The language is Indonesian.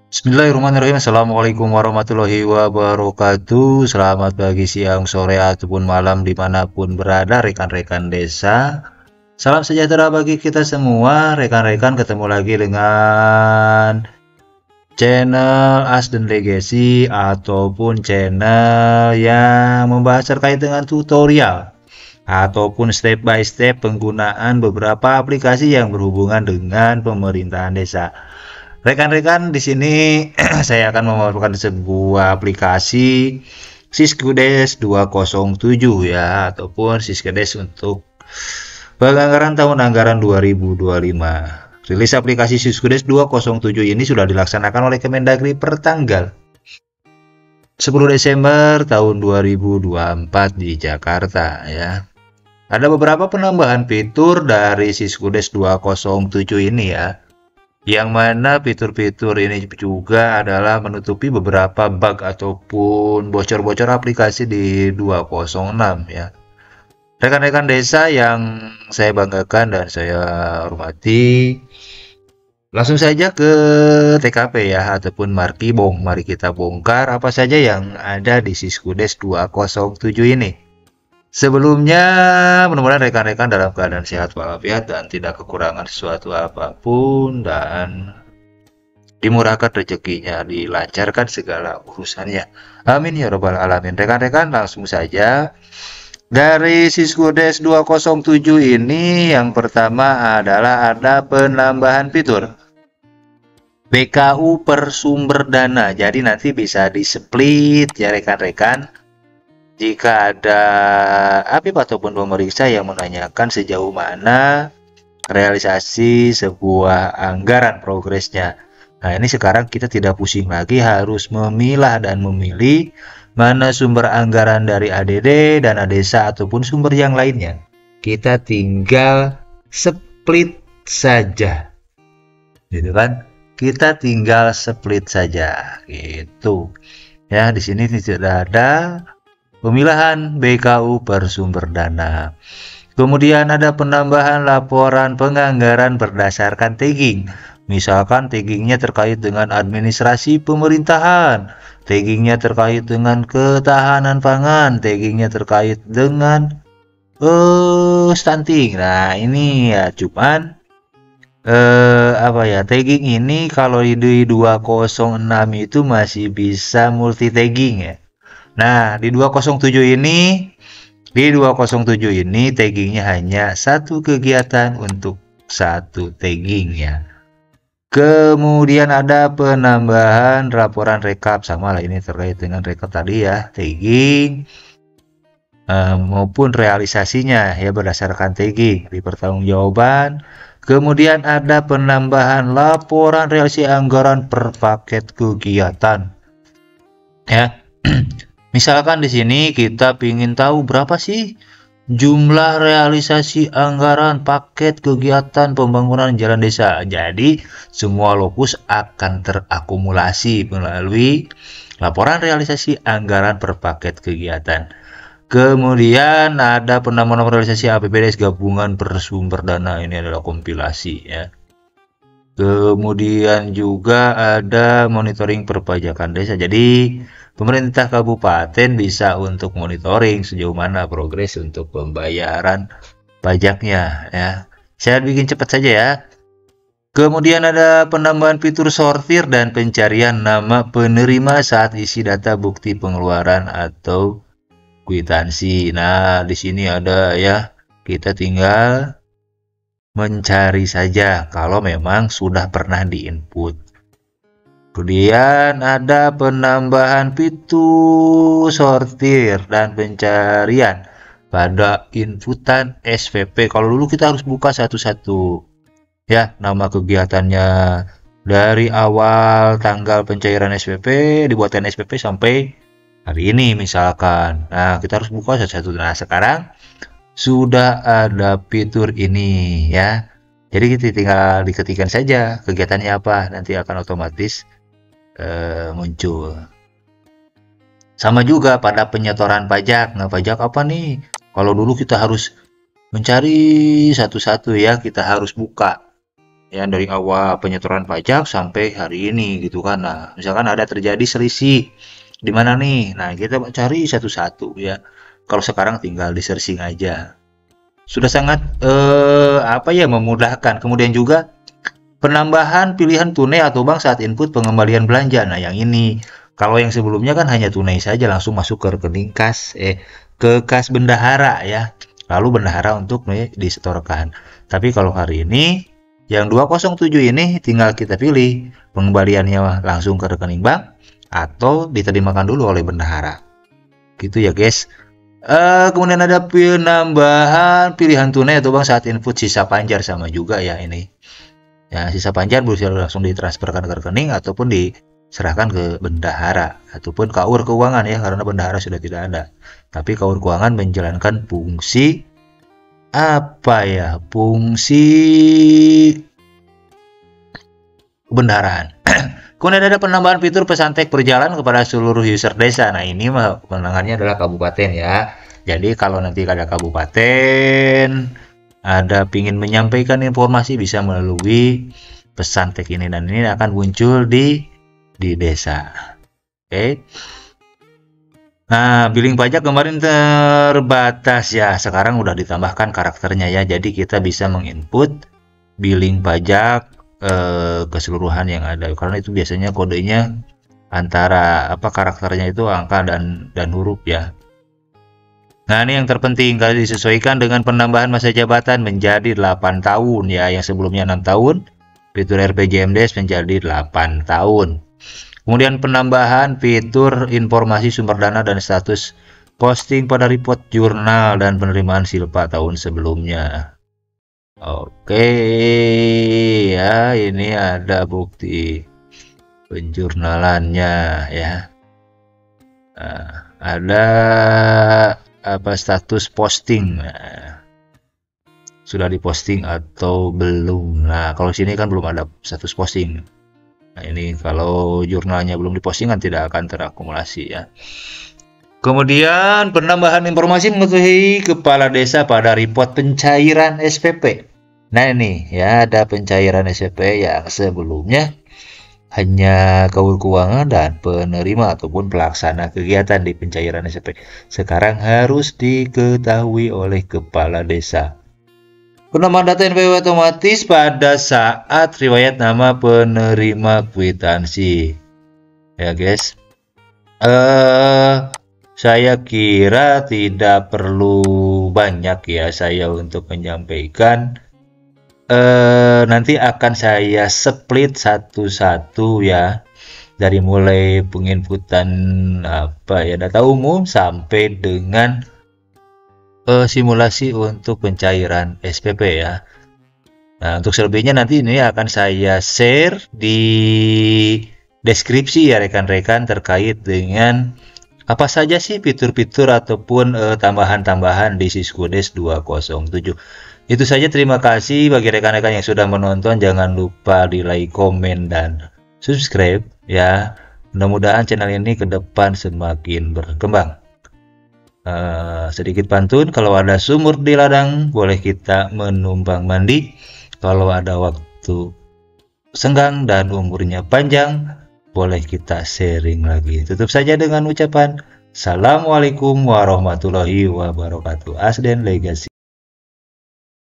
Bismillahirrahmanirrahim. Assalamualaikum warahmatullahi wabarakatuh. Selamat pagi, siang, sore, ataupun malam dimanapun berada rekan-rekan desa. Salam sejahtera bagi kita semua. Rekan-rekan, ketemu lagi dengan channel Asden Legacy ataupun channel yang membahas terkait dengan tutorial ataupun step by step penggunaan beberapa aplikasi yang berhubungan dengan pemerintahan desa. Rekan-rekan, di sini saya akan memaparkan sebuah aplikasi Syskudes 207 ya, ataupun Syskudes untuk penganggaran tahun anggaran 2025. Rilis aplikasi Syskudes 207 ini sudah dilaksanakan oleh Kemendagri per tanggal 10 Desember tahun 2024 di Jakarta ya. Ada beberapa penambahan fitur dari Syskudes 207 ini ya. Yang mana fitur-fitur ini juga adalah menutupi beberapa bug ataupun bocor-bocor aplikasi di 206 ya. Rekan-rekan desa yang saya banggakan dan saya hormati, langsung saja ke TKP ya ataupun Markibong. Mari kita bongkar apa saja yang ada di Syskudes 207 ini. Sebelumnya, mudah-mudahan rekan-rekan dalam keadaan sehat walafiat dan tidak kekurangan sesuatu apapun dan dimurahkan rezekinya, dilancarkan segala urusannya. Amin ya robbal alamin. Rekan-rekan, langsung saja dari Syskudes 207 ini yang pertama adalah ada penambahan fitur BKU per sumber dana. Jadi nanti bisa di-split ya rekan-rekan. Jika ada APIP ataupun pemeriksa yang menanyakan sejauh mana realisasi sebuah anggaran progresnya. Nah, ini sekarang kita tidak pusing lagi harus memilah dan memilih mana sumber anggaran dari ADD, dana desa, ataupun sumber yang lainnya. Kita tinggal split saja. Gitu kan? Kita tinggal split saja. Gitu. Ya, di sini tidak ada pemilahan BKU per sumber dana. Kemudian ada penambahan laporan penganggaran berdasarkan tagging. Misalkan taggingnya terkait dengan administrasi pemerintahan, taggingnya terkait dengan ketahanan pangan, taggingnya terkait dengan stunting. Nah ini ya cuman apa ya, tagging ini kalau di 206 itu masih bisa multi tagging ya. Nah, di 207 ini taggingnya hanya satu kegiatan untuk satu tagging ya. Kemudian ada penambahan laporan rekap, sama lah ini terkait dengan rekap tadi ya, tagging maupun realisasinya ya berdasarkan tagging di pertanggungjawaban. Kemudian ada penambahan laporan realisasi anggaran per paket kegiatan ya. Misalkan di sini kita ingin tahu berapa sih jumlah realisasi anggaran paket kegiatan pembangunan jalan desa. Jadi semua lokus akan terakumulasi melalui laporan realisasi anggaran per paket kegiatan. Kemudian ada penambahan realisasi APBDes gabungan per sumber dana, ini adalah kompilasi ya. Kemudian juga ada monitoring perpajakan desa. Jadi pemerintah kabupaten bisa untuk monitoring sejauh mana progres untuk pembayaran pajaknya ya. Saya bikin cepat saja ya. Kemudian ada penambahan fitur sortir dan pencarian nama penerima saat isi data bukti pengeluaran atau kwitansi. Nah, di sini ada ya. Kita tinggal mencari saja kalau memang sudah pernah diinput. Kemudian ada penambahan fitur sortir dan pencarian pada inputan SPP. Kalau dulu kita harus buka satu-satu ya, nama kegiatannya dari awal tanggal pencairan SPP, dibuatkan SPP sampai hari ini misalkan. Nah, kita harus buka satu-satu. Nah, sekarang sudah ada fitur ini ya. Jadi kita tinggal diketikkan saja kegiatannya apa, nanti akan otomatis muncul. Sama juga pada penyetoran pajak. Nah, pajak apa nih? Kalau dulu kita harus mencari satu-satu ya, kita harus buka ya dari awal penyetoran pajak sampai hari ini gitu kan. Nah, misalkan ada terjadi selisih di mana nih? Nah, kita cari satu-satu ya. Kalau sekarang tinggal di searching aja. Sudah sangat apa ya, memudahkan. Kemudian juga penambahan pilihan tunai atau bank saat input pengembalian belanja. Nah, yang ini kalau yang sebelumnya kan hanya tunai saja langsung masuk ke rekening kas ke kas bendahara ya. Lalu bendahara untuk disetorkan. Tapi kalau hari ini yang 207 ini tinggal kita pilih pengembaliannya langsung ke rekening bank atau diterimakan dulu oleh bendahara. Gitu ya, guys. Kemudian ada penambahan pilihan tunai atau bank saat input sisa panjar, sama juga ya ini. Ya, sisa panjar bisa langsung ditransferkan ke rekening ataupun diserahkan ke bendahara ataupun KUR keuangan ya, karena bendahara sudah tidak ada. Tapi KUR keuangan menjalankan fungsi apa ya? Fungsi kebendaharaan. Kemudian ada penambahan fitur pesan teks berjalan kepada seluruh user desa. Nah, ini mah kewenangannya adalah kabupaten ya. Jadi kalau nanti ada kabupaten ada pingin menyampaikan informasi bisa melalui pesan teks ini, dan ini akan muncul di desa. Oke. Nah, billing pajak kemarin terbatas ya. Sekarang udah ditambahkan karakternya ya. Jadi kita bisa menginput billing pajak keseluruhan yang ada, karena itu biasanya kodenya antara karakternya itu angka dan huruf ya. Nah, ini yang terpenting kali disesuaikan dengan penambahan masa jabatan menjadi 8 tahun ya, yang sebelumnya 6 tahun. Fitur RPJMDes menjadi 8 tahun. Kemudian penambahan fitur informasi sumber dana dan status posting pada report jurnal dan penerimaan silpa tahun sebelumnya. Oke ya, ini ada bukti penjurnalannya ya. Nah, ada status posting. Nah, sudah diposting atau belum? Nah, kalau sini kan belum ada status posting. Nah, ini kalau jurnalnya belum diposting kan tidak akan terakumulasi ya. Kemudian penambahan informasi mengetahui kepala desa pada report pencairan SPP. Nah, ini ya ada pencairan SPP yang sebelumnya hanya KUR keuangan dan penerima ataupun pelaksana kegiatan di pencairan SPP. Sekarang harus diketahui oleh kepala desa. Penambahan data NPWP otomatis pada saat riwayat nama penerima kwitansi. Ya, guys. Saya kira tidak perlu banyak ya saya untuk menyampaikan. Nanti akan saya split satu-satu ya, dari mulai penginputan data umum sampai dengan simulasi untuk pencairan SPP ya. Nah, untuk selebihnya nanti ini akan saya share di deskripsi ya rekan-rekan, terkait dengan apa saja sih fitur-fitur ataupun tambahan-tambahan di Siskudes 207. Itu saja, terima kasih bagi rekan-rekan yang sudah menonton. Jangan lupa di like, komen, dan subscribe ya. Mudah-mudahan channel ini ke depan semakin berkembang. Sedikit pantun, kalau ada sumur di ladang boleh kita menumpang mandi. Kalau ada waktu senggang dan umurnya panjang boleh kita sharing lagi. Tutup saja dengan ucapan Assalamualaikum warahmatullahi wabarakatuh. Asden Legacy.